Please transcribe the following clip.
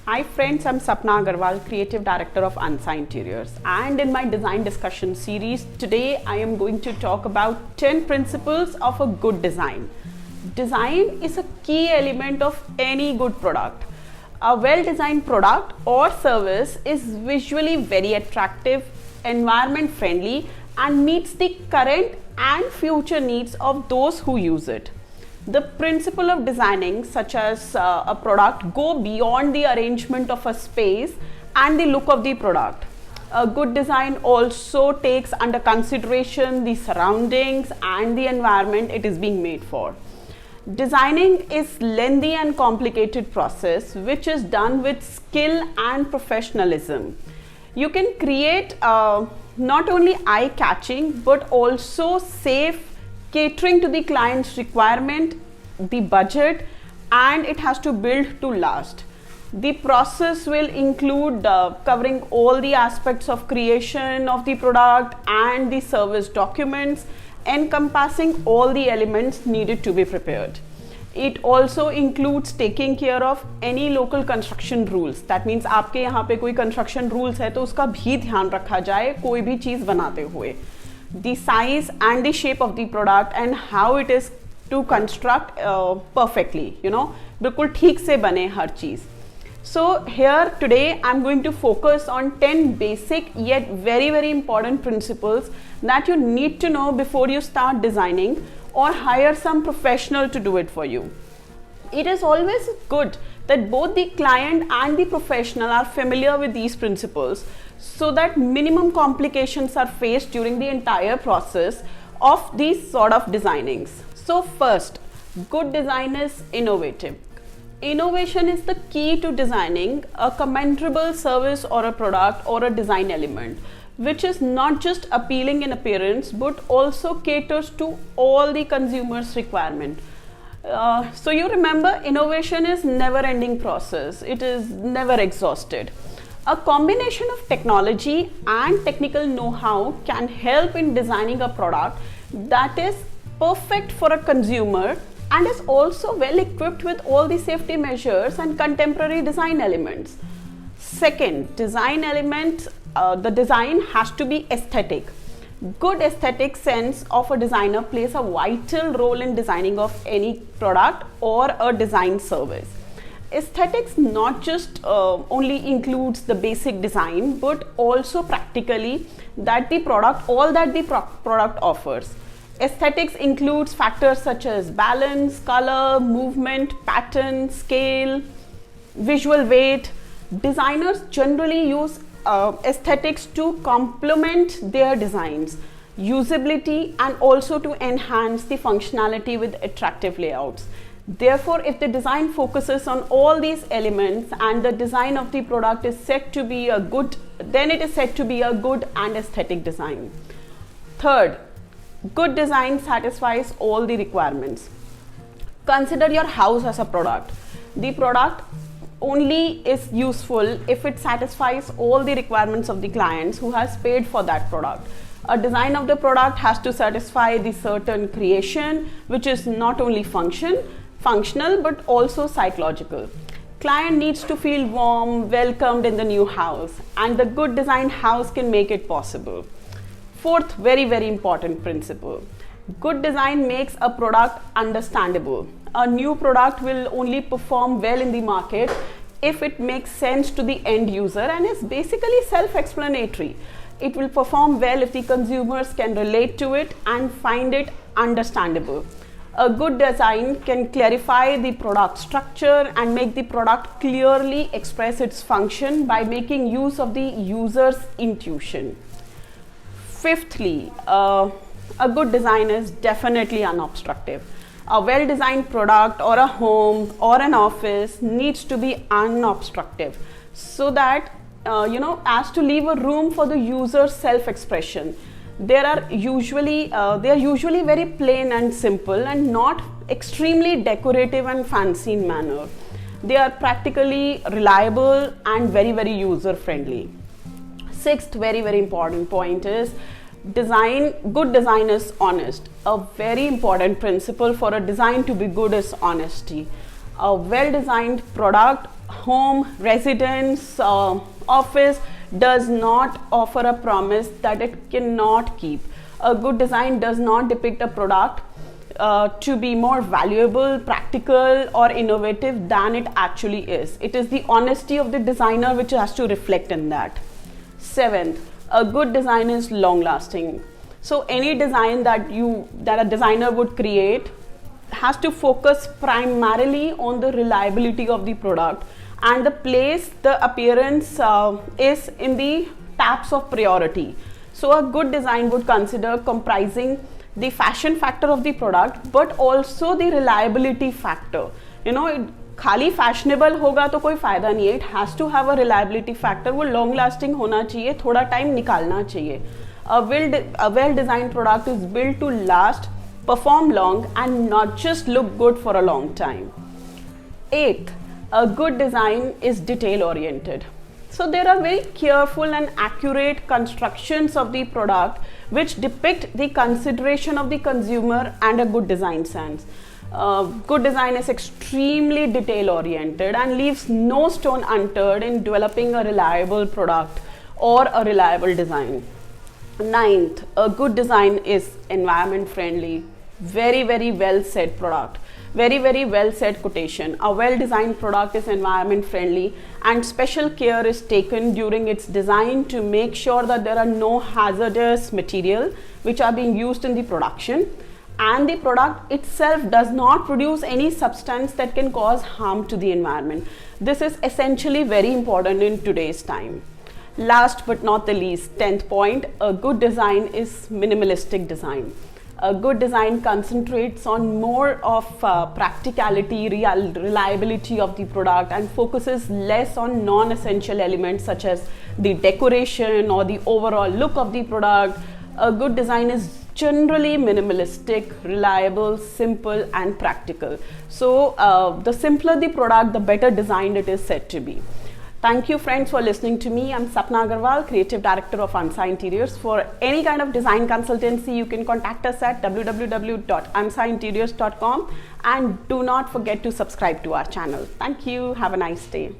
Hi friends, I'm Sapna Agarwal, Creative Director of Ansa Interiors, and in my design discussion series, today I am going to talk about 10 principles of a good design. Design is a key element of any good product. A well-designed product or service is visually very attractive, environment friendly, and meets the current and future needs of those who use it. The principle of designing, such as a product, go beyond the arrangement of a space and the look of the product. A good design also takes under consideration the surroundings and the environment it is being made for. Designing is lengthy and complicated process which is done with skill and professionalism. You can create not only eye-catching but also safe, catering to the client's requirement, the budget, and it has to build to last. The process will include covering all the aspects of creation of the product and the service documents, encompassing all the elements needed to be prepared. It also includes taking care of any local construction rules. That means आपके यहाँ पे कोई construction rules है तो उसका भी ध्यान रखा जाए कोई भी चीज़ बनाते हुए. The size and the shape of the product and how it is to construct perfectly, बिल्कुल ठीक से बने हर चीज़. So here today I'm going to focus on 10 basic yet very important principles that you need to know before you start designing or hire some professional to do it for you. It is always good that both the client and the professional are familiar with these principles so that minimum complications are faced during the entire process of these sort of designings. So first, good design is innovative. Innovation is the key to designing a commendable service or a product or a design element which is not just appealing in appearance but also caters to all the consumers' requirement. So you remember, innovation is never-ending process. It is never exhausted. A combination of technology and technical know-how can help in designing a product that is perfect for a consumer and is also well equipped with all the safety measures and contemporary design elements. Second, design element, the design has to be aesthetic. Good aesthetic sense of a designer plays a vital role in designing of any product or a design service. Aesthetics not just only includes the basic design but also practically that the product, all that the product offers. Aesthetics includes factors such as balance, color, movement, pattern, scale, visual weight. Designers generally use aesthetics to complement their designs, usability, and also to enhance the functionality with attractive layouts. Therefore, if the design focuses on all these elements and the design of the product is said to be a good, then it is said to be a good and aesthetic design. Third, good design satisfies all the requirements. Consider your house as a product. The product only is useful if it satisfies all the requirements of the clients who has paid for that product. A design of the product has to satisfy the certain creation which is not only functional but also psychological. Client needs to feel warm, welcomed in the new house, and the good designed house can make it possible. Fourth, very important principle. Good design makes a product understandable. A new product will only perform well in the market if it makes sense to the end user and is basically self-explanatory. It will perform well if the consumers can relate to it and find it understandable. A good design can clarify the product structure and make the product clearly express its function by making use of the user's intuition. Fifthly, a good design is definitely unobstructive. A well-designed product or a home or an office needs to be unobstructive so that as to leave a room for the user's self-expression. They are usually very plain and simple and not extremely decorative and fancy in manner. They are practically reliable and very user-friendly. Sixth, very important point is good design is honest. A very important principle for a design to be good is honesty. A well-designed product home, residence, office does not offer a promise that it cannot keep. A good design does not depict a product to be more valuable, practical, or innovative than it actually is. It is the honesty of the designer which has to reflect in that. Seventh, a good design is long lasting. So any design that a designer would create has to focus primarily on the reliability of the product, and the place, the appearance is in the tabs of priority. So a good design would consider comprising the fashion factor of the product but also the reliability factor. खाली fashionable होगा तो कोई फ़ायदा नहीं है. It has to have a reliability factor. वो long lasting होना चाहिए, थोड़ा टाइम निकालना चाहिए. A well designed product is built to last, perform long, and not just look good for a long time. Eighth, a good design is detail oriented. So there are very careful and accurate constructions of the product which depict the consideration of the consumer and a good design sense. Good design is extremely detail oriented and leaves no stone unturned in developing a reliable product or a reliable design. Ninth, a good design is environment friendly. Very, very well said product. Very, very well said quotation. A well designed product is environment friendly, and special care is taken during its design to make sure that there are no hazardous material which are being used in the production, and the product itself does not produce any substance that can cause harm to the environment. This is essentially very important in today's time. Last but not the least, 10th point, a good design is minimalistic design. A good design concentrates on more of practicality, reliability of the product, and focuses less on non-essential elements such as the decoration or the overall look of the product. A good design is generally minimalistic, reliable, simple, and practical. So the simpler the product, the better designed it is said to be. Thank you friends for listening to me. I'm Sapna Agarwal, Creative Director of Ansa Interiors. For any kind of design consultancy, you can contact us at www.ansainteriors.com, and do not forget to subscribe to our channel. Thank you. Have a nice day.